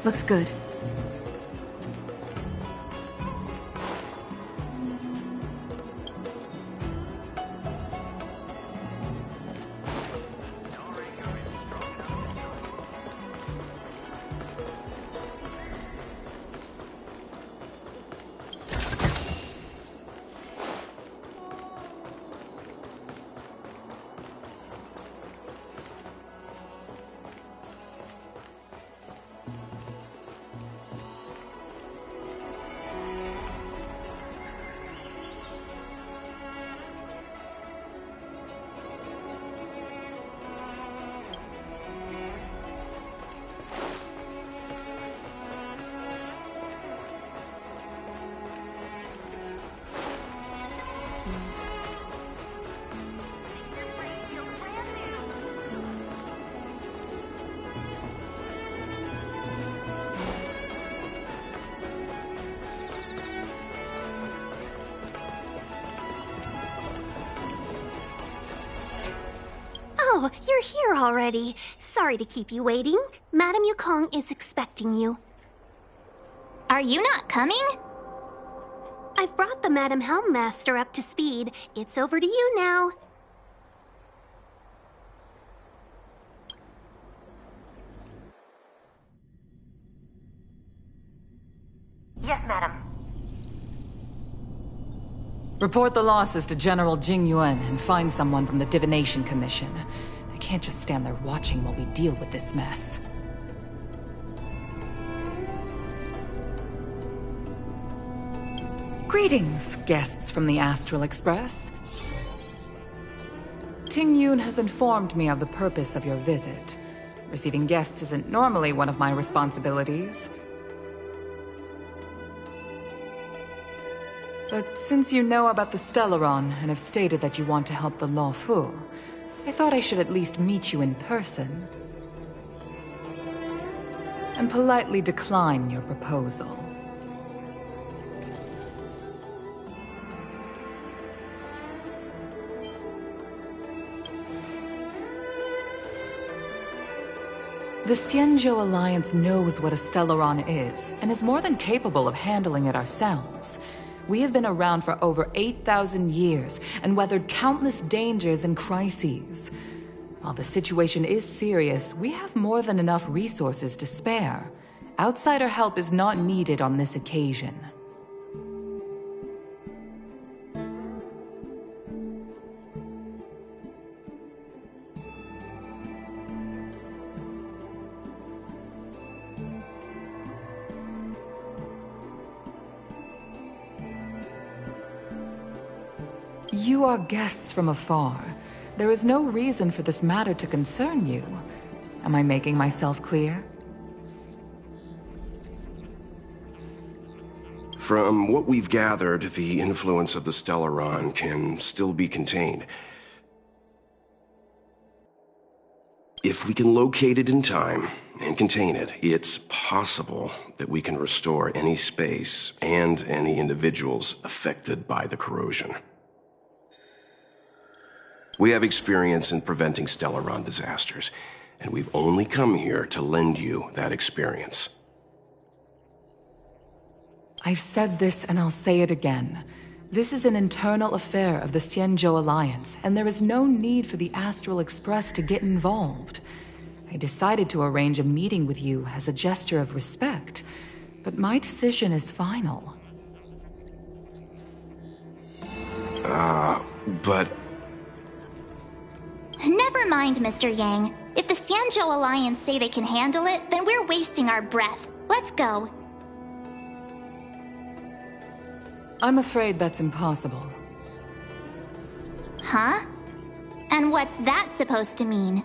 Looks good. Oh, you're here already. Sorry to keep you waiting. Madame Yukong is expecting you. Are you not coming? I've brought the Madame Helmmaster up to speed. It's over to you now. Yes, madam. Report the losses to General Jing Yuan and find someone from the Divination Commission. I can't just stand there watching while we deal with this mess. Greetings, guests from the Astral Express. Ting Yun has informed me of the purpose of your visit. Receiving guests isn't normally one of my responsibilities. But since you know about the Stellaron and have stated that you want to help the Law Fu, I thought I should at least meet you in person and politely decline your proposal. The Xianzhou Alliance knows what a Stellaron is, and is more than capable of handling it ourselves. We have been around for over 8,000 years, and weathered countless dangers and crises. While the situation is serious, we have more than enough resources to spare. Outsider help is not needed on this occasion. You are guests from afar. There is no reason for this matter to concern you. Am I making myself clear? From what we've gathered, the influence of the Stellaron can still be contained. If we can locate it in time and contain it, it's possible that we can restore any space and any individuals affected by the corrosion. We have experience in preventing Stellaron disasters, and we've only come here to lend you that experience. I've said this and I'll say it again. This is an internal affair of the Xianzhou Alliance, and there is no need for the Astral Express to get involved. I decided to arrange a meeting with you as a gesture of respect, but my decision is final. But... Never mind, Mr. Yang. If the Xianzhou Alliance say they can handle it, then we're wasting our breath. Let's go. I'm afraid that's impossible. Huh? And what's that supposed to mean?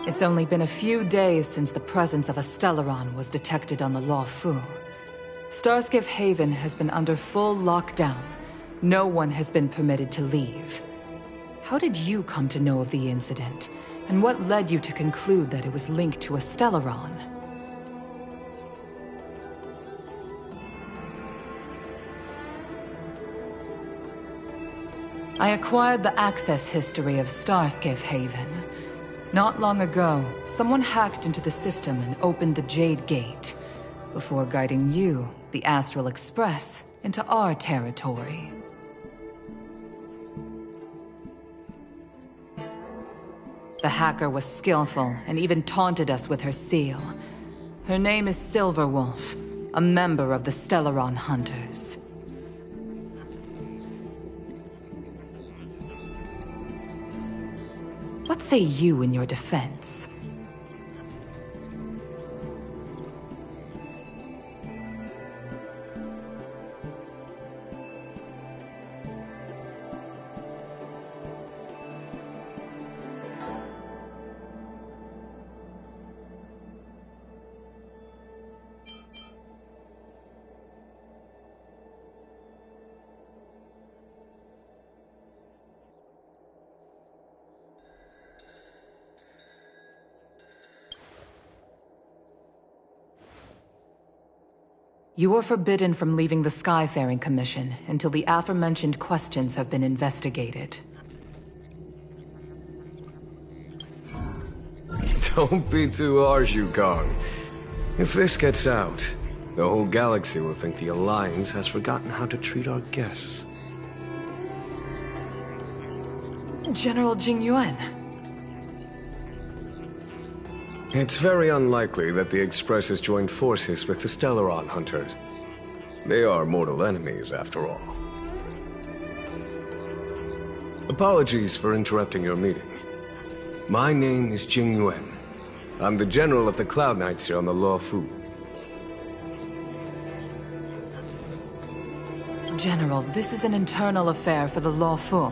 It's only been a few days since the presence of a Stellaron was detected on the Law Fu. Starskiff Haven has been under full lockdown. No one has been permitted to leave. How did you come to know of the incident? And what led you to conclude that it was linked to a Stellaron? I acquired the access history of Starskiff Haven. Not long ago, someone hacked into the system and opened the Jade Gate, before guiding you, the Astral Express, into our territory. The hacker was skillful and even taunted us with her seal. Her name is Silverwolf, a member of the Stellaron Hunters. What say you in your defense? You are forbidden from leaving the Skyfaring Commission until the aforementioned questions have been investigated. Don't be too harsh, Yukong. If this gets out, the whole galaxy will think the Alliance has forgotten how to treat our guests. General Jingyuan. It's very unlikely that the Express has joined forces with the Stellaron Hunters. They are mortal enemies, after all. Apologies for interrupting your meeting. My name is Jingyuan. I'm the General of the Cloud Knights here on the Law Fu. General, this is an internal affair for the Law Fu.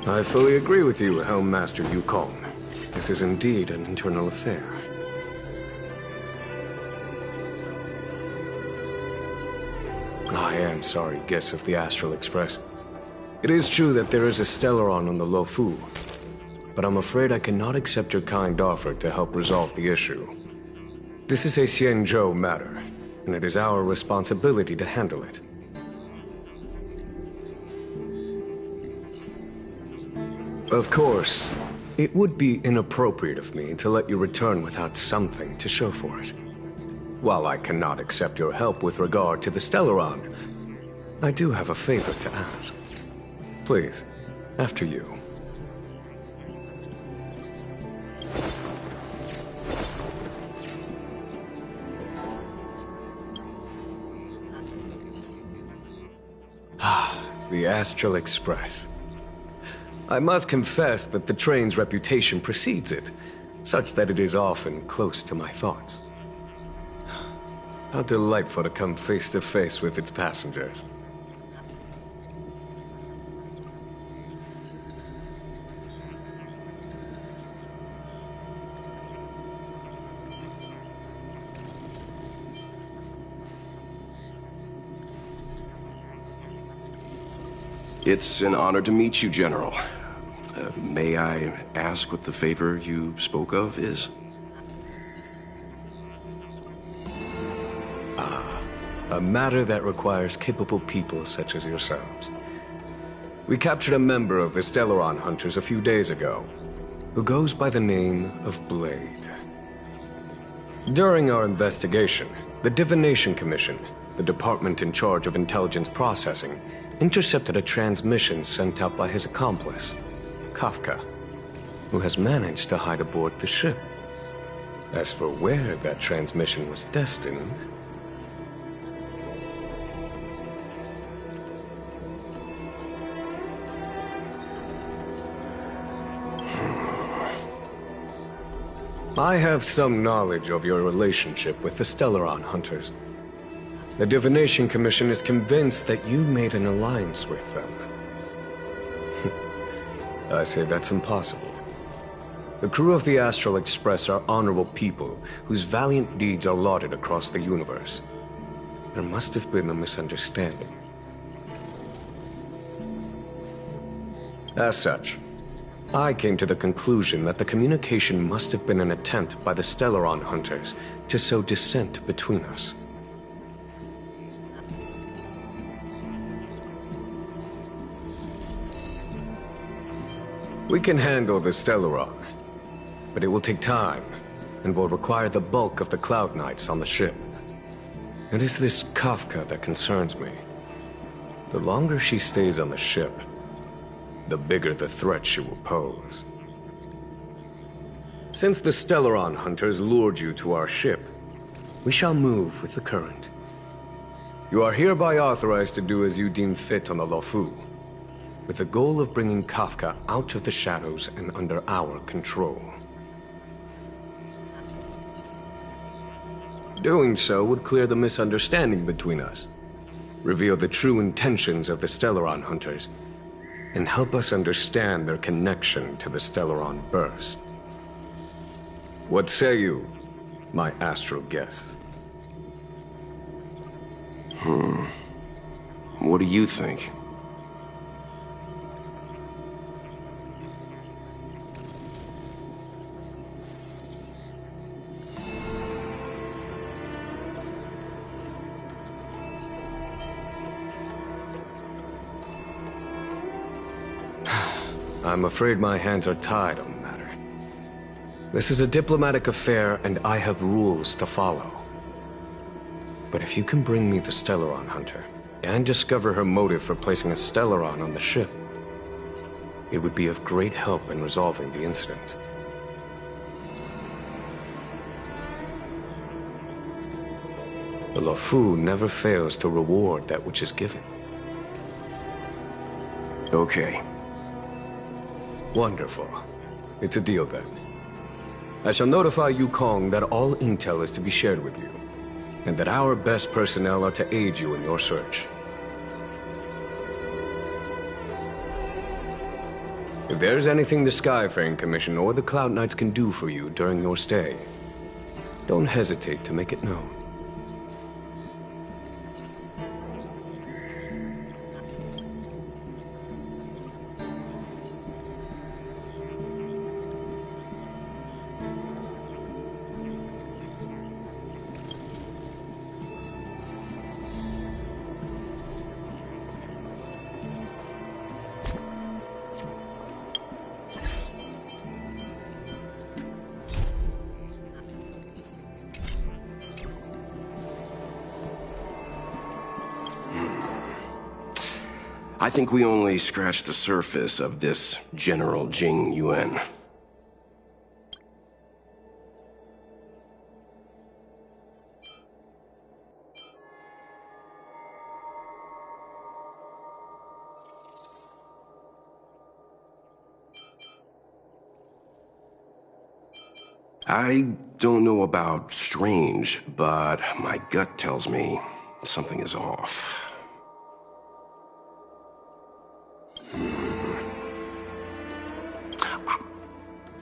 I fully agree with you, Helm Master Yukong. This is indeed an internal affair. I am sorry, guests of the Astral Express. It is true that there is a Stellaron on the Lo Fu, but I'm afraid I cannot accept your kind offer to help resolve the issue. This is a Xianzhou matter, and it is our responsibility to handle it. Of course, it would be inappropriate of me to let you return without something to show for it. While I cannot accept your help with regard to the Stellaron, I do have a favor to ask. Please, after you. The Astral Express. I must confess that the train's reputation precedes it, such that it is often close to my thoughts. How delightful to come face to face with its passengers. It's an honor to meet you, General. May I ask what the favor you spoke of is? A matter that requires capable people such as yourselves. We captured a member of the Stellaron Hunters a few days ago, who goes by the name of Blade. During our investigation, the Divination Commission, the department in charge of intelligence processing, intercepted a transmission sent out by his accomplice, Kafka, who has managed to hide aboard the ship. As for where that transmission was destined... I have some knowledge of your relationship with the Stellaron Hunters. The Divination Commission is convinced that you made an alliance with them. I say that's impossible. The crew of the Astral Express are honorable people whose valiant deeds are lauded across the universe. There must have been a misunderstanding. As such, I came to the conclusion that the communication must have been an attempt by the Stellaron Hunters to sow dissent between us. We can handle the Stellaron, but it will take time, and will require the bulk of the Cloud Knights on the ship. It is this Kafka that concerns me. The longer she stays on the ship, the bigger the threat she will pose. Since the Stellaron hunters lured you to our ship, we shall move with the current. You are hereby authorized to do as you deem fit on the Lofu, with the goal of bringing Kafka out of the shadows and under our control. Doing so would clear the misunderstanding between us, reveal the true intentions of the Stellaron hunters, and help us understand their connection to the Stellaron burst. What say you, my astral guests? What do you think? I'm afraid my hands are tied on the matter. This is a diplomatic affair, and I have rules to follow. But if you can bring me the Stellaron hunter, and discover her motive for placing a Stellaron on the ship, it would be of great help in resolving the incident. The Lofu never fails to reward that which is given. Okay. Wonderful. It's a deal then. I shall notify Yukong that all intel is to be shared with you, and that our best personnel are to aid you in your search. If there is anything the Skyfaring Commission or the Cloud Knights can do for you during your stay, don't hesitate to make it known. I think we only scratched the surface of this General Jing Yuan. I don't know about strange, but my gut tells me something is off.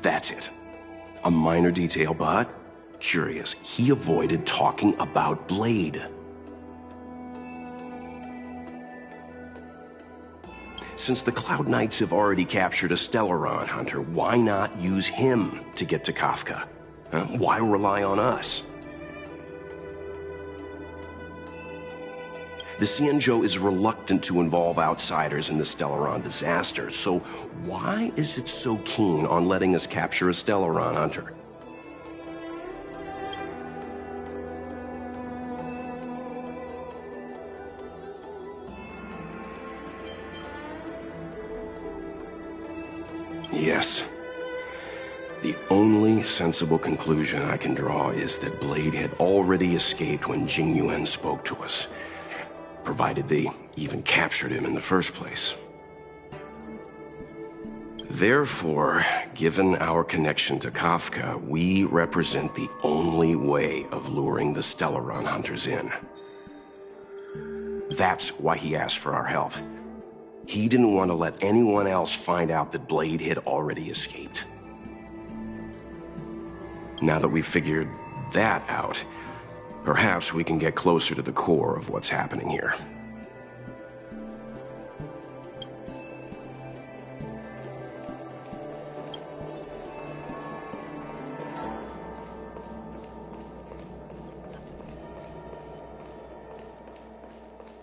That's it. A minor detail, but curious. He avoided talking about Blade. Since the Cloud Knights have already captured a Stellaron hunter, why not use him to get to Kafka? Why rely on us? The Xianzhou is reluctant to involve outsiders in the Stellaron disaster, so why is it so keen on letting us capture a Stellaron hunter? Yes. The only sensible conclusion I can draw is that Blade had already escaped when Jing Yuan spoke to us, provided they even captured him in the first place. Therefore, given our connection to Kafka, we represent the only way of luring the Stellaron hunters in. That's why he asked for our help. He didn't want to let anyone else find out that Blade had already escaped. Now that we've figured that out, perhaps we can get closer to the core of what's happening here.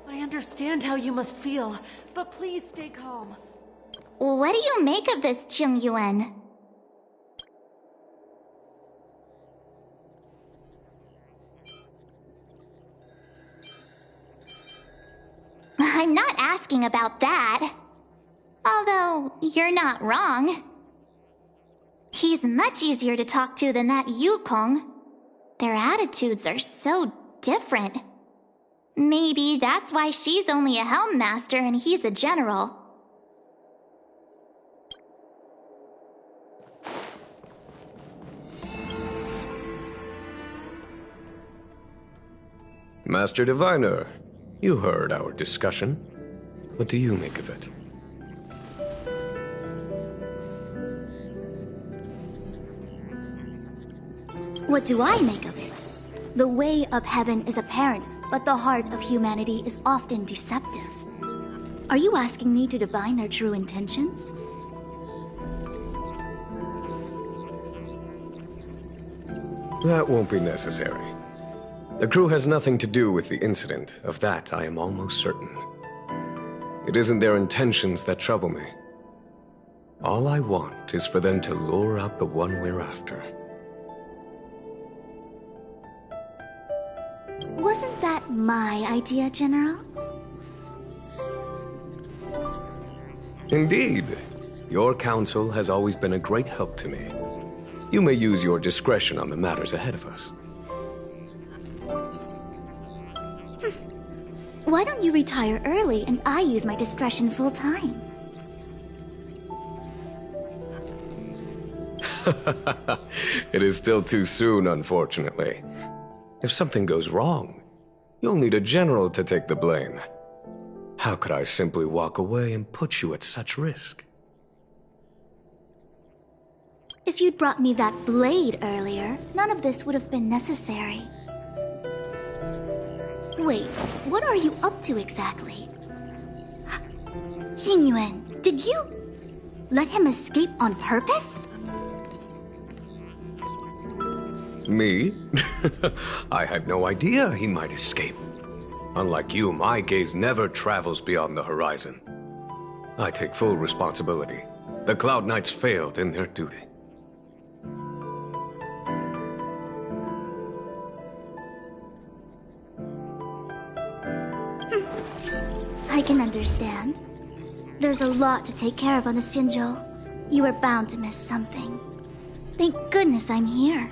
I understand how you must feel, but please stay calm. What do you make of this, Chung Yuan? I'm not asking about that. Although, you're not wrong. He's much easier to talk to than that Yukong. Their attitudes are so different. Maybe that's why she's only a helm master and he's a general. Master Diviner, you heard our discussion. What do you make of it? What do I make of it? The way of heaven is apparent, but the heart of humanity is often deceptive. Are you asking me to divine their true intentions? That won't be necessary. The crew has nothing to do with the incident. Of that, I am almost certain. It isn't their intentions that trouble me. All I want is for them to lure out the one we're after. Wasn't that my idea, General? Indeed. Your counsel has always been a great help to me. You may use your discretion on the matters ahead of us. Why don't you retire early and I use my discretion full time? It is still too soon, unfortunately. If something goes wrong, you'll need a general to take the blame. How could I simply walk away and put you at such risk? If you'd brought me that blade earlier, none of this would have been necessary. Wait, what are you up to exactly? Xingyuan, did you let him escape on purpose? Me? I had no idea he might escape. Unlike you, my gaze never travels beyond the horizon. I take full responsibility. The Cloud Knights failed in their duty. I can understand. There's a lot to take care of on the Xinzhou. You are bound to miss something. Thank goodness I'm here.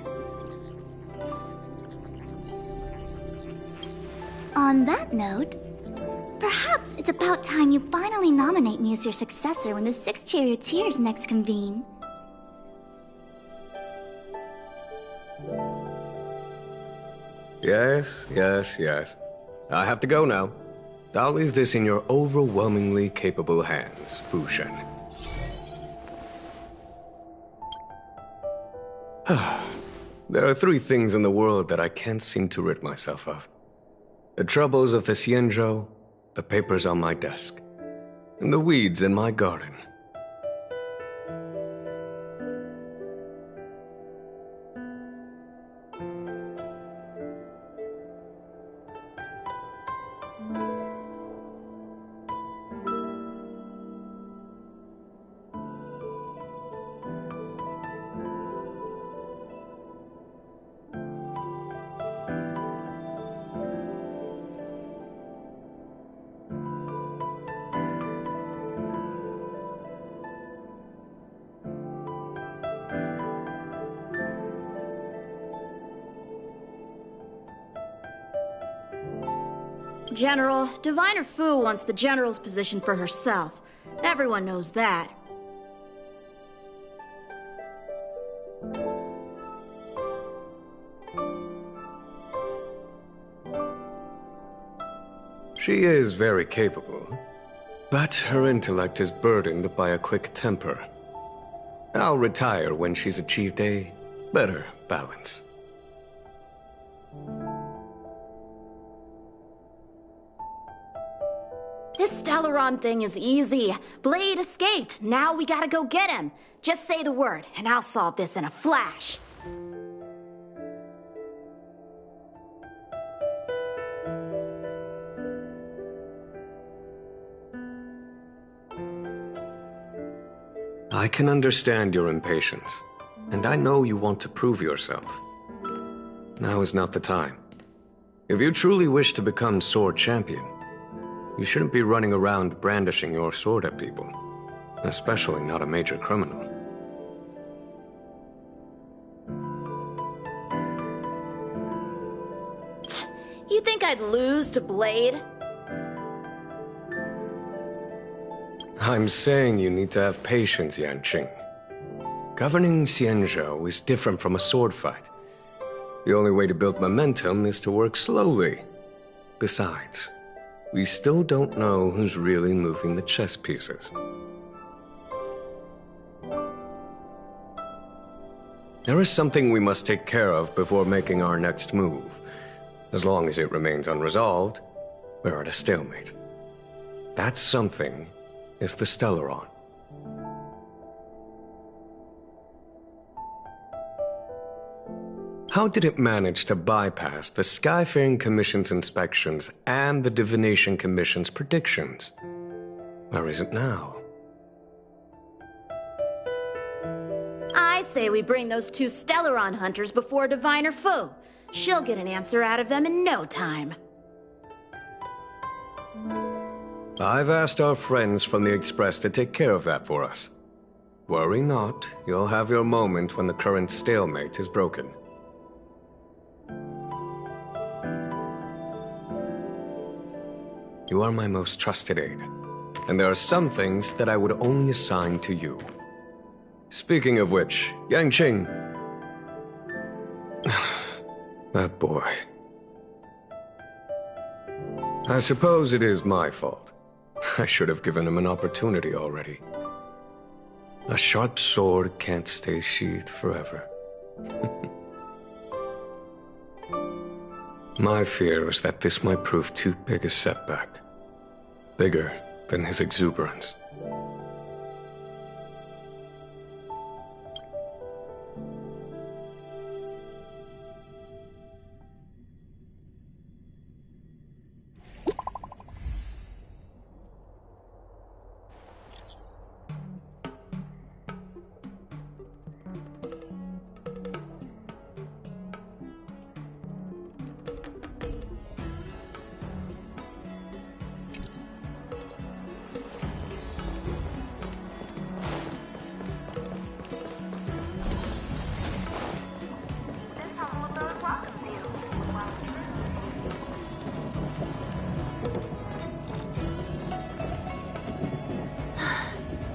On that note, perhaps it's about time you finally nominate me as your successor when the 6 charioteers next convene. Yes. I have to go now. I'll leave this in your overwhelmingly capable hands, Fu Shen. There are 3 things in the world that I can't seem to rid myself of. The troubles of the Xianzhou, the papers on my desk, and the weeds in my garden. General, Diviner Fu wants the General's position for herself. Everyone knows that. She is very capable, but her intellect is burdened by a quick temper. I'll retire when she's achieved a better balance. This Stellaron thing is easy. Blade escaped. Now we gotta go get him. Just say the word, and I'll solve this in a flash. I can understand your impatience, and I know you want to prove yourself. Now is not the time. If you truly wish to become sword champion, you shouldn't be running around brandishing your sword at people, especially not a major criminal. You think I'd lose to Blade? I'm saying you need to have patience, Yanqing. Governing Xianzhou is different from a sword fight. The only way to build momentum is to work slowly. Besides, we still don't know who's really moving the chess pieces. There is something we must take care of before making our next move. As long as it remains unresolved, we're at a stalemate. That something is the Stellaron. How did it manage to bypass the Skyfaring Commission's inspections and the Divination Commission's predictions? Where is it now? I say we bring those two Stellaron hunters before Diviner Fu. She'll get an answer out of them in no time. I've asked our friends from the Express to take care of that for us. Worry not, you'll have your moment when the current stalemate is broken. You are my most trusted aide, and there are some things that I would only assign to you. Speaking of which, Yanqing... That boy... I suppose it is my fault. I should have given him an opportunity already. A sharp sword can't stay sheathed forever. My fear is that this might prove too big a setback. Bigger than his exuberance.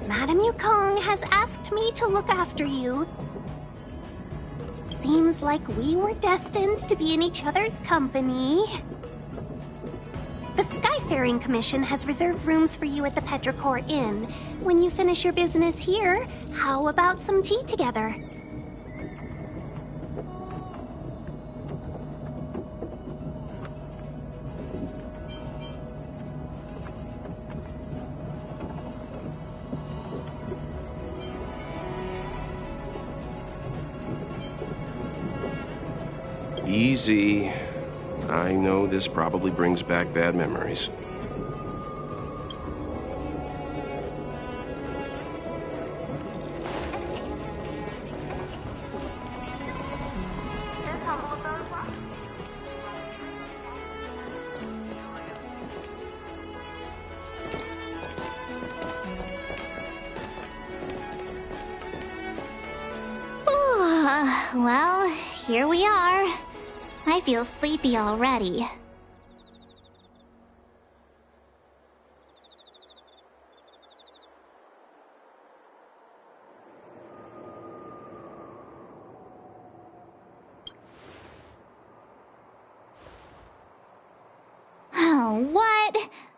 Madame Yukong has asked me to look after you. Seems like we were destined to be in each other's company. The Skyfaring Commission has reserved rooms for you at the Petrichor Inn. When you finish your business here, how about some tea together? Easy. I know this probably brings back bad memories. Well, here we are. I feel sleepy already. Oh, what?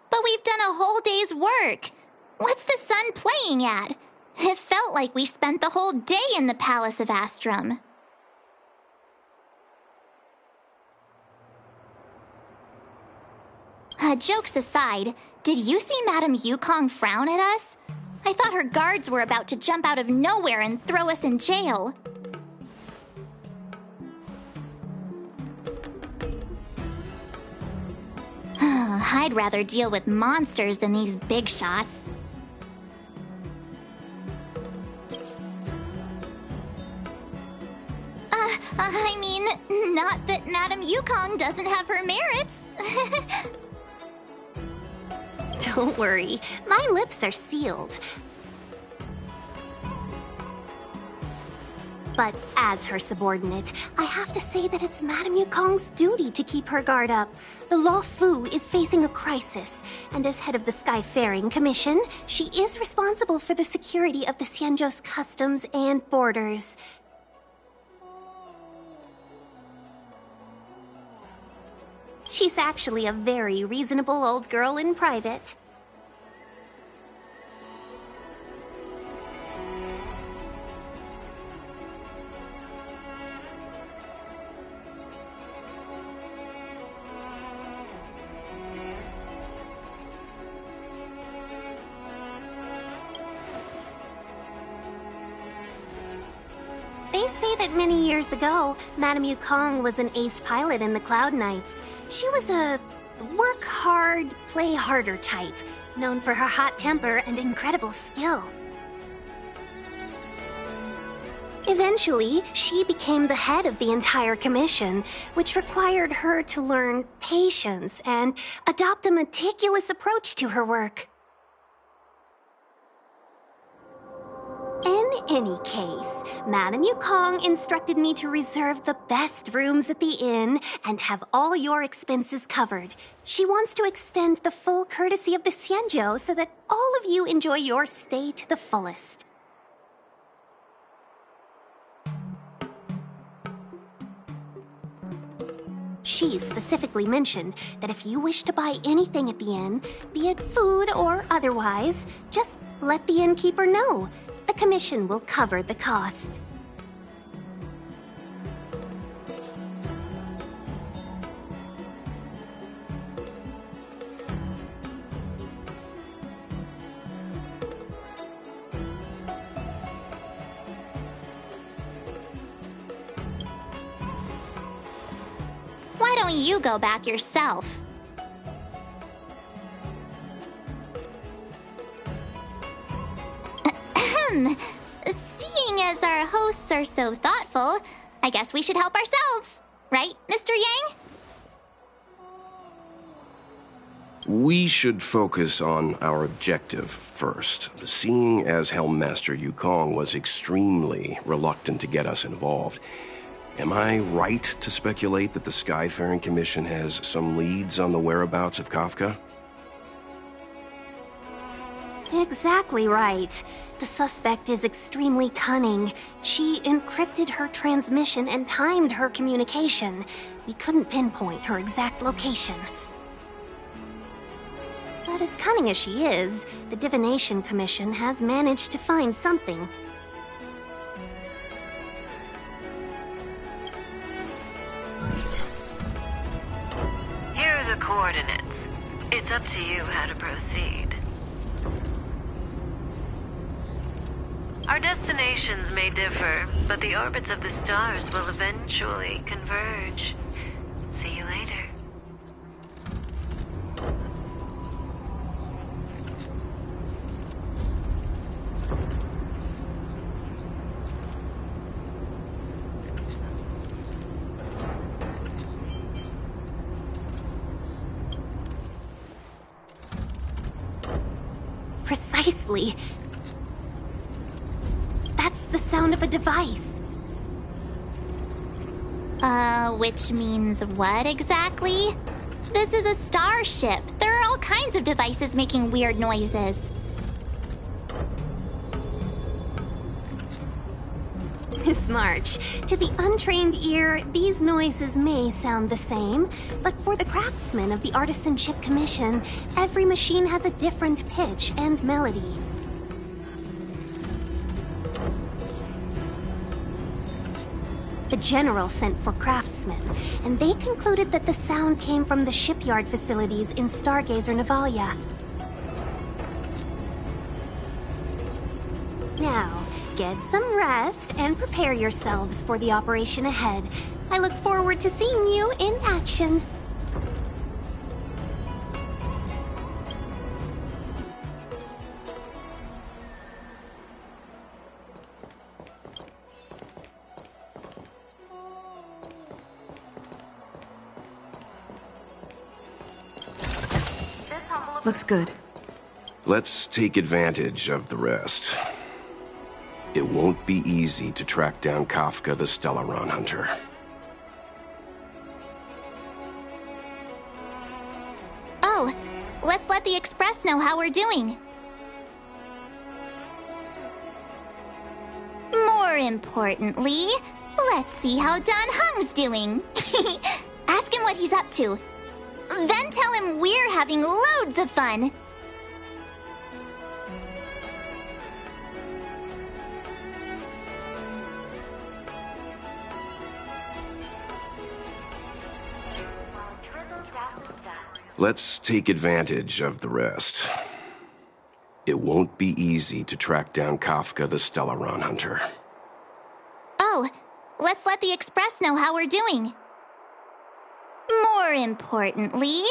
But we've done a whole day's work. What's the sun playing at? It felt like we spent the whole day in the Palace of Astrum. Jokes aside, did you see Madame Yukong frown at us? I thought her guards were about to jump out of nowhere and throw us in jail. I'd rather deal with monsters than these big shots. I mean, not that Madame Yukong doesn't have her merits. Don't worry, my lips are sealed. But as her subordinate, I have to say that it's Madame Yukong's duty to keep her guard up. The Law Fu is facing a crisis, and as head of the Skyfaring Commission, she is responsible for the security of the Xianzhou's customs and borders. She's actually a very reasonable old girl in private. They say that many years ago, Madame Yukong was an ace pilot in the Cloud Knights. She was a work hard, play harder type, known for her hot temper and incredible skill. Eventually, she became the head of the entire commission, which required her to learn patience and adopt a meticulous approach to her work. In any case, Madame Yukong instructed me to reserve the best rooms at the inn and have all your expenses covered. She wants to extend the full courtesy of the Xianzhou so that all of you enjoy your stay to the fullest. She specifically mentioned that if you wish to buy anything at the inn, be it food or otherwise, just let the innkeeper know. The commission will cover the cost. Why don't you go back yourself? Seeing as our hosts are so thoughtful, I guess we should help ourselves. Right, Mr. Yang? We should focus on our objective first. Seeing as Helmmaster Yukong was extremely reluctant to get us involved, am I right to speculate that the Skyfaring Commission has some leads on the whereabouts of Kafka? Exactly right. The suspect is extremely cunning. She encrypted her transmission and timed her communication. We couldn't pinpoint her exact location. But as cunning as she is, the Divination Commission has managed to find something. Here are the coordinates. It's up to you how to proceed. Our destinations may differ, but the orbits of the stars will eventually converge. See you later. Precisely. That's the sound of a device. Which means what exactly? This is a starship. There are all kinds of devices making weird noises. Miss March, to the untrained ear, these noises may sound the same, but for the craftsmen of the Artisanship Commission, every machine has a different pitch and melody. The General sent for craftsmen, and they concluded that the sound came from the shipyard facilities in Stargazer Navalia. Now, get some rest and prepare yourselves for the operation ahead. I look forward to seeing you in action. Looks good. Let's take advantage of the rest. It won't be easy to track down Kafka the Stellaron Hunter. Oh, let's let the Express know how we're doing. More importantly, let's see how Don Hung's doing. Ask him what he's up to. Then tell him we're having loads of fun. Let's take advantage of the rest. It won't be easy to track down Kafka the Stellaron Hunter. Oh, let's let the Express know how we're doing. More importantly,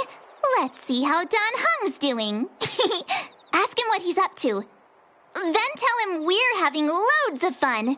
let's see how Don Hung's doing. Ask him what he's up to. Then tell him we're having loads of fun.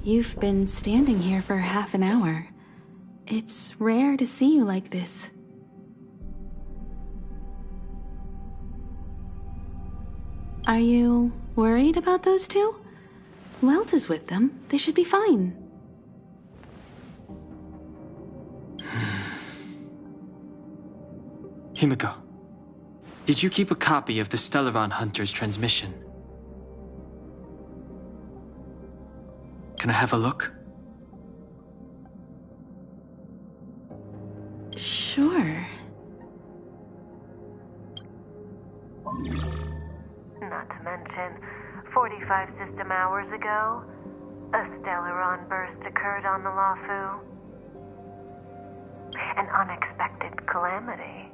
You've been standing here for half an hour. It's rare to see you like this. Are you worried about those two? Welt is with them. They should be fine. Himiko, did you keep a copy of the Stellaron Hunter's transmission? Can I have a look? Sure. Not to mention, 45 system hours ago, a Stellaron burst occurred on the Lafu. An unexpected calamity,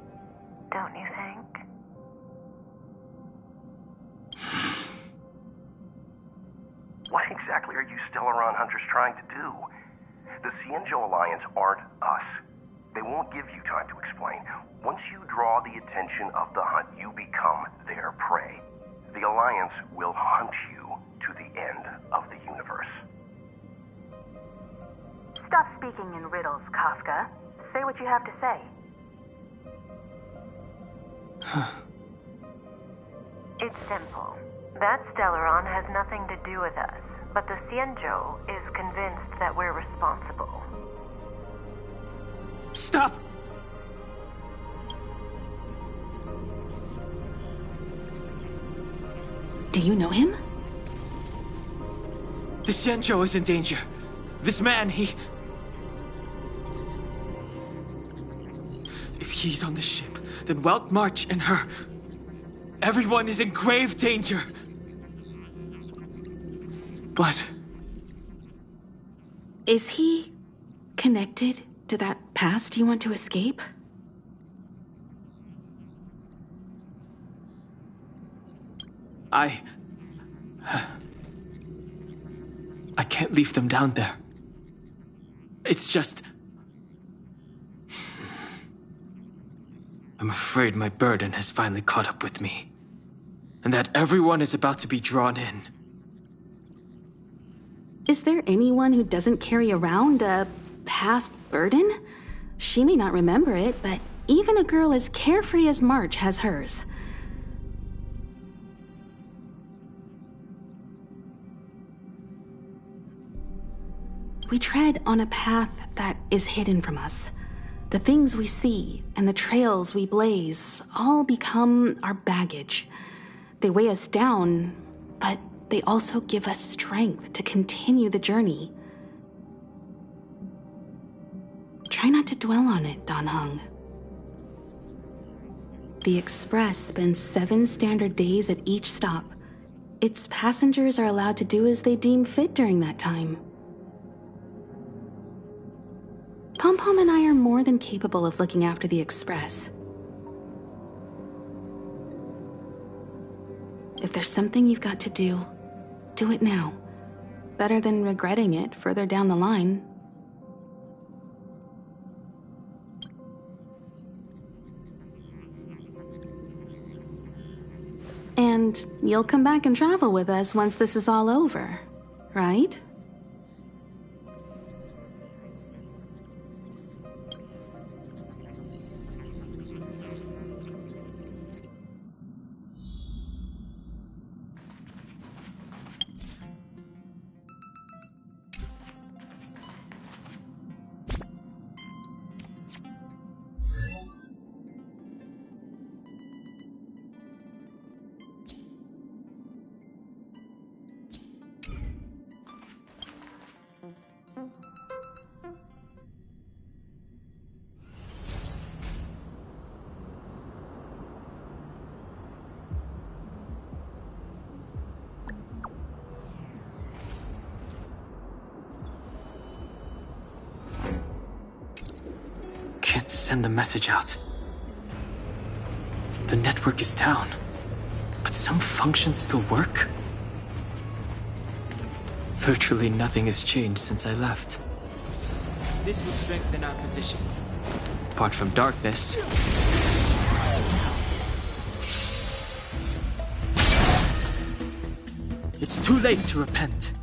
don't you think? What exactly are you Stellaron Hunters trying to do? The Xianzhou Alliance aren't us. They won't give you time to explain. Once you draw the attention of the hunt, you become their prey. The Alliance will hunt you to the end of the universe. Stop speaking in riddles, Kafka. Say what you have to say. It's simple. That Stellaron has nothing to do with us, but the Xianzhou is convinced that we're responsible. Stop! Do you know him? The Xianzhou is in danger. This man, If he's on the ship, then Welt March and her... Everyone is in grave danger. But... Is he connected to that past you want to escape? I can't leave them down there. It's just... I'm afraid my burden has finally caught up with me. And that everyone is about to be drawn in. Is there anyone who doesn't carry around a past burden? She may not remember it, but even a girl as carefree as March has hers. We tread on a path that is hidden from us. The things we see and the trails we blaze all become our baggage. They weigh us down, but they also give us strength to continue the journey. Try not to dwell on it, Don Hung. The Express spends 7 standard days at each stop. Its passengers are allowed to do as they deem fit during that time. Pom Pom and I are more than capable of looking after the Express. If If there's something you've got to do, do it now. Better than regretting it further down the line. And you'll come back and travel with us once this is all over, right? Send the message out. The network is down, but some functions still work. Virtually nothing has changed since I left. This will strengthen our position. Apart from darkness. It's too late to repent.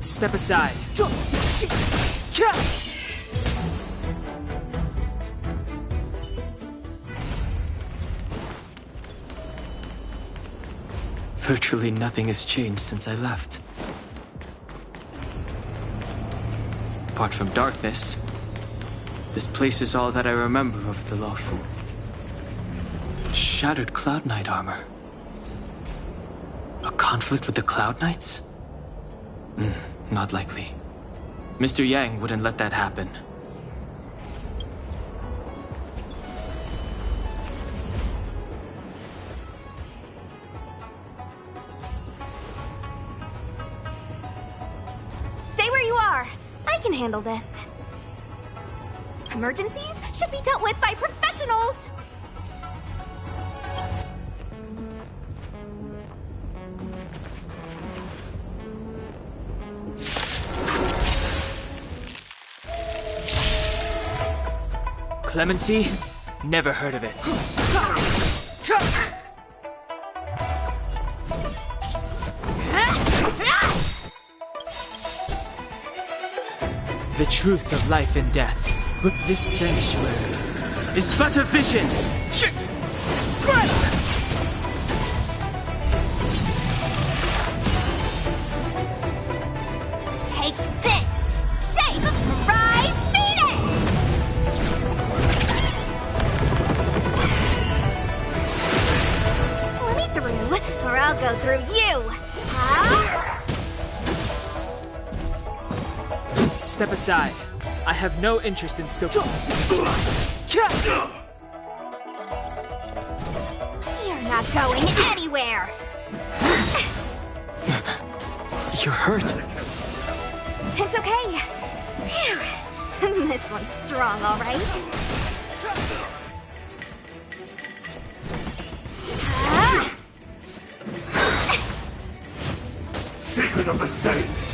Step aside. Virtually nothing has changed since I left. Apart from darkness, this place is all that I remember of the lawful. Shattered Cloud Knight armor. A conflict with the Cloud Knights? Not likely. Mr. Yang wouldn't let that happen. Stay where you are. I can handle this. Emergencies should be dealt with by professionals. Clemency? Never heard of it. The truth of life and death, but this sanctuary is but a vision. Take this! Shape! Rise, Venus! Let me through, or I'll go through you! Step aside. I have no interest in still. You're not going anywhere! You're hurt. It's okay. Phew. This one's strong, all right. Secret of the Saints.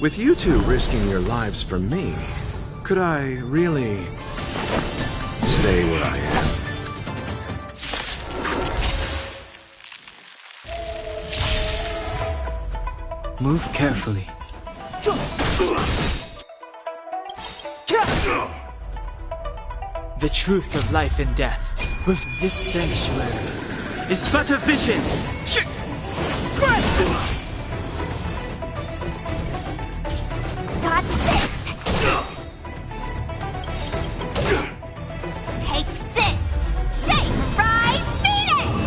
With you two risking your lives for me, could I really stay where I am? Move carefully. The truth of life and death with this sanctuary is but a vision. Dodge this! Take this! Shape! Rise, Venus!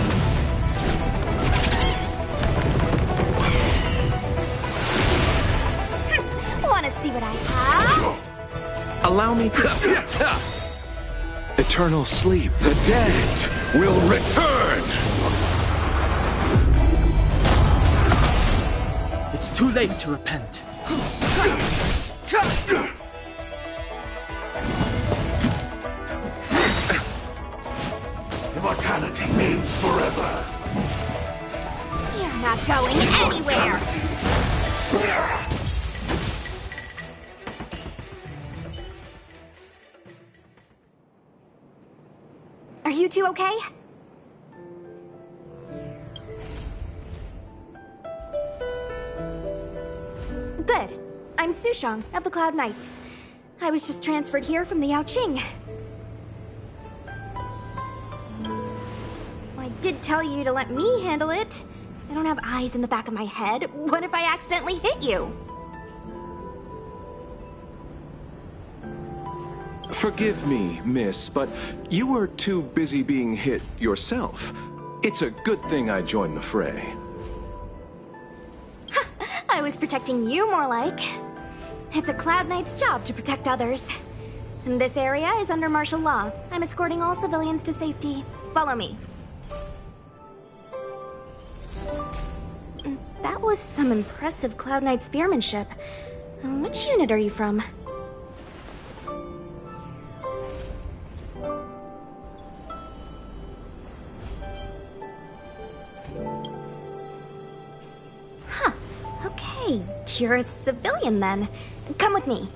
Wanna see what I have? Allow me. eternal sleep. The dead will return! It's too late to repent. Immortality means forever. You're not going anywhere! Are you two okay? Good. I'm Sushang of the Cloud Knights. I was just transferred here from the Yaoqing. I did tell you to let me handle it. I don't have eyes in the back of my head. What if I accidentally hit you? Forgive me, miss, but you were too busy being hit yourself. It's a good thing I joined the fray. I was protecting you, more like. It's a Cloud Knight's job to protect others. And this area is under martial law. I'm escorting all civilians to safety. Follow me. That was some impressive Cloud Knight spearmanship. Which unit are you from? Huh. Okay, you're a civilian then. Come with me.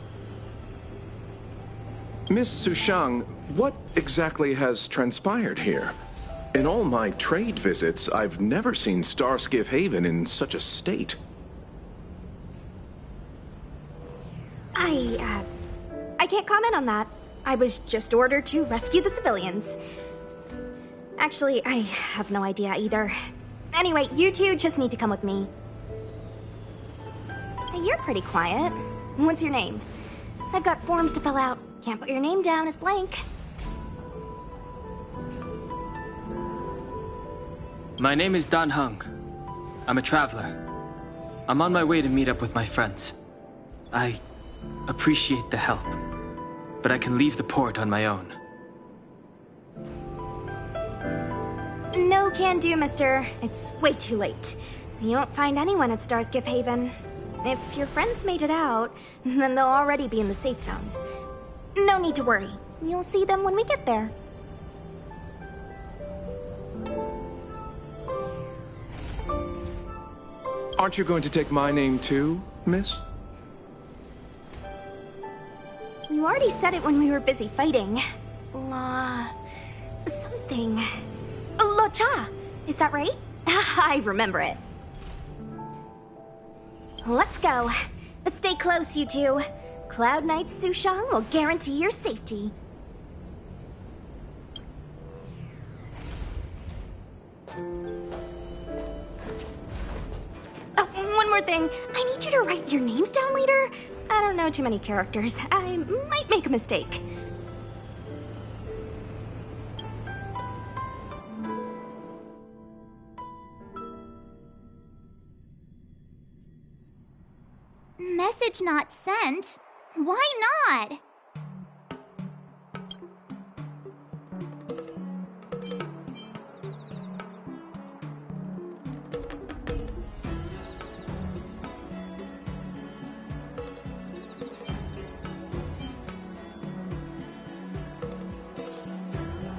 Miss Sushang, what exactly has transpired here? In all my trade visits, I've never seen Starskiff Haven in such a state. I can't comment on that. I was just ordered to rescue the civilians. Actually, I have no idea either. Anyway, you two just need to come with me. Hey, you're pretty quiet. What's your name? I've got forms to fill out. Can't put your name down as blank. My name is Dan Hung. I'm a traveler. I'm on my way to meet up with my friends. I appreciate the help, but I can leave the port on my own. No can do, mister. It's way too late. You won't find anyone at Starskiff Haven. If your friends made it out, then they'll already be in the safe zone. No need to worry. You'll see them when we get there. Aren't you going to take my name too, miss? You already said it when we were busy fighting. Something. Lo Cha! Is that right? I remember it. Let's go. Stay close, you two. Cloud Knight Sushang will guarantee your safety. Oh, one more thing. I need you to write your names down later. I don't know too many characters. I might make a mistake. Message not sent? Why not?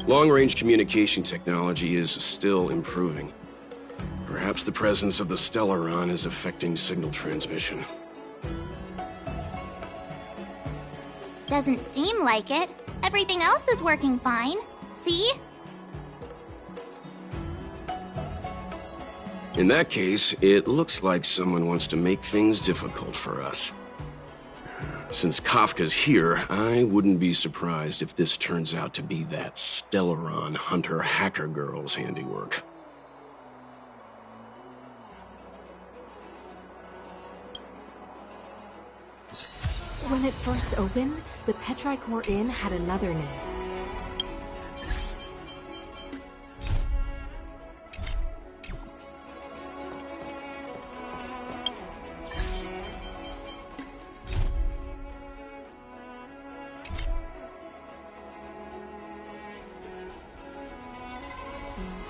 Long-range communication technology is still improving. Perhaps the presence of the Stellaron is affecting signal transmission. Doesn't seem like it. Everything else is working fine. See? In that case, it looks like someone wants to make things difficult for us. Since Kafka's here, I wouldn't be surprised if this turns out to be that Stellaron hunter hacker girl's handiwork. When it first opened, the Petrichor Inn had another name.